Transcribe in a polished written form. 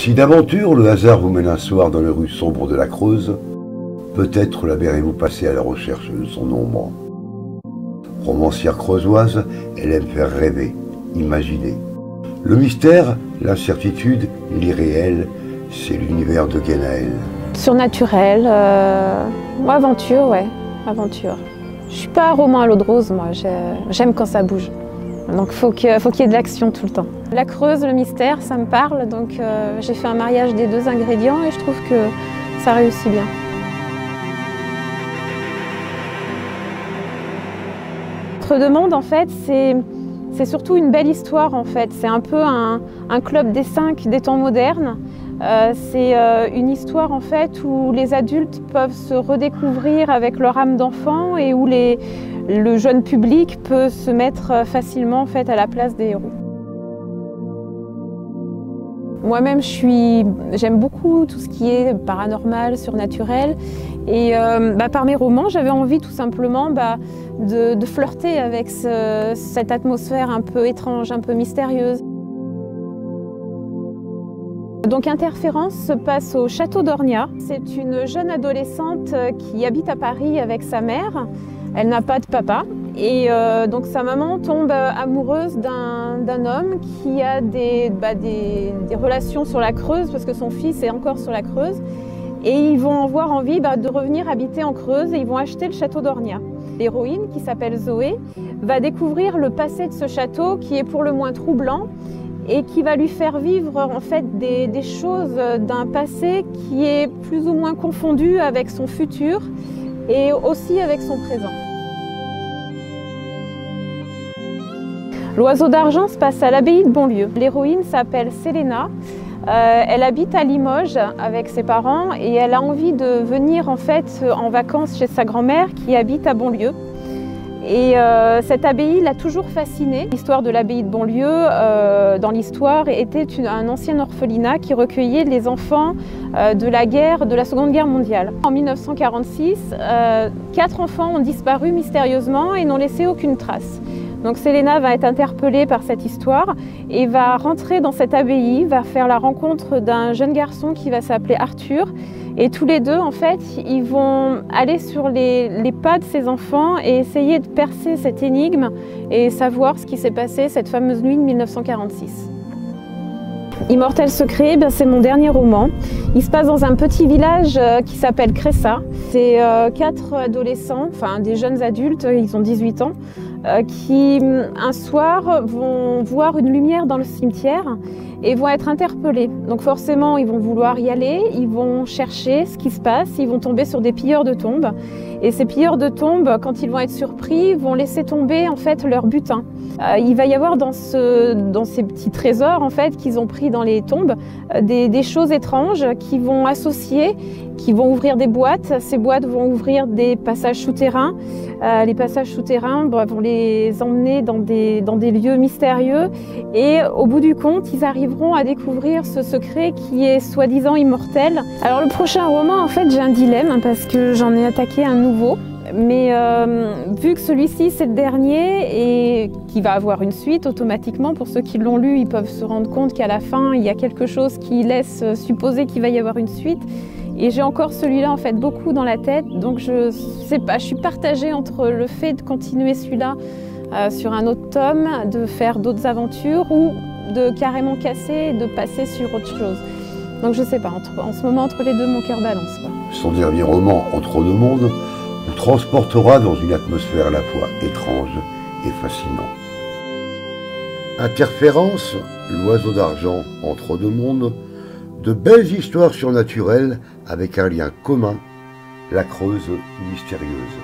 Si d'aventure le hasard vous mène un soir dans les rues sombres de la Creuse, peut-être la verrez-vous passer à la recherche de son ombre. Romancière creusoise, elle aime faire rêver, imaginer. Le mystère, l'incertitude, l'irréel, c'est l'univers de Guénaël. Surnaturel, ou aventure, ouais, aventure. Je suis pas un roman à l'eau de rose, moi, j'aime quand ça bouge. Donc faut qu'il y ait de l'action tout le temps. La Creuse, le mystère, ça me parle, donc j'ai fait un mariage des deux ingrédients et je trouve que ça réussit bien. Entre deux mondes, en fait, c'est surtout une belle histoire, en fait. C'est un peu un club des 5 des temps modernes. C'est une histoire, en fait, où les adultes peuvent se redécouvrir avec leur âme d'enfant et où le jeune public peut se mettre facilement, en fait, à la place des héros. Moi-même, j'aime beaucoup tout ce qui est paranormal, surnaturel. Et par mes romans, j'avais envie tout simplement de flirter avec cette atmosphère un peu étrange, un peu mystérieuse. Donc Interférence se passe au château d'Ornia. C'est une jeune adolescente qui habite à Paris avec sa mère. Elle n'a pas de papa. Et donc sa maman tombe amoureuse d'un homme qui a des relations sur la Creuse parce que son fils est encore sur la Creuse. Et ils vont avoir envie de revenir habiter en Creuse et ils vont acheter le château d'Ornia. L'héroïne, qui s'appelle Zoé, va découvrir le passé de ce château qui est pour le moins troublant et qui va lui faire vivre en fait des choses d'un passé qui est plus ou moins confondu avec son futur et aussi avec son présent. L'oiseau d'argent se passe à l'abbaye de Bonlieu. L'héroïne s'appelle Séléna. Elle habite à Limoges avec ses parents et elle a envie de venir en fait en vacances chez sa grand-mère qui habite à Bonlieu. Et cette abbaye l'a toujours fascinée. L'histoire de l'abbaye de Bonlieu, dans l'histoire, était un ancien orphelinat qui recueillait les enfants de la Seconde Guerre mondiale. En 1946, 4 enfants ont disparu mystérieusement et n'ont laissé aucune trace. Donc Séléna va être interpellée par cette histoire et va rentrer dans cette abbaye, va faire la rencontre d'un jeune garçon qui va s'appeler Arthur. Et tous les deux, en fait, ils vont aller sur les pas de ces enfants et essayer de percer cette énigme et savoir ce qui s'est passé cette fameuse nuit de 1946. Immortel Secret, c'est mon dernier roman. Il se passe dans un petit village qui s'appelle Cressa. C'est 4 adolescents, enfin des jeunes adultes, ils ont 18 ans, qui un soir vont voir une lumière dans le cimetière et vont être interpellés. Donc forcément, ils vont vouloir y aller, ils vont chercher ce qui se passe, ils vont tomber sur des pilleurs de tombes. Et ces pilleurs de tombes, quand ils vont être surpris, vont laisser tomber en fait leur butin. Il va y avoir dans ces petits trésors en fait qu'ils ont pris dans les tombes des choses étranges qui vont associer, qui vont ouvrir des boîtes. Ces boîtes vont ouvrir des passages souterrains. Les passages souterrains vont les emmener dans des lieux mystérieux. Et au bout du compte, ils arriveront à découvrir ce secret qui est soi-disant immortel. Alors le prochain roman, en fait, j'ai un dilemme parce que j'en ai attaqué un nouveau. Mais vu que celui-ci c'est le dernier et qui va avoir une suite automatiquement, pour ceux qui l'ont lu, ils peuvent se rendre compte qu'à la fin il y a quelque chose qui laisse supposer qu'il va y avoir une suite. Et j'ai encore celui-là en fait beaucoup dans la tête, donc je sais pas, je suis partagée entre le fait de continuer celui-là sur un autre tome, de faire d'autres aventures ou de carrément casser et de passer sur autre chose. Donc je sais pas, en ce moment entre les deux mon cœur balance, quoi. Son dernier roman, Entre deux mondes, vous transportera dans une atmosphère à la fois étrange et fascinante. Interférence, l'oiseau d'argent, Entre deux mondes, de belles histoires surnaturelles avec un lien commun, la Creuse mystérieuse.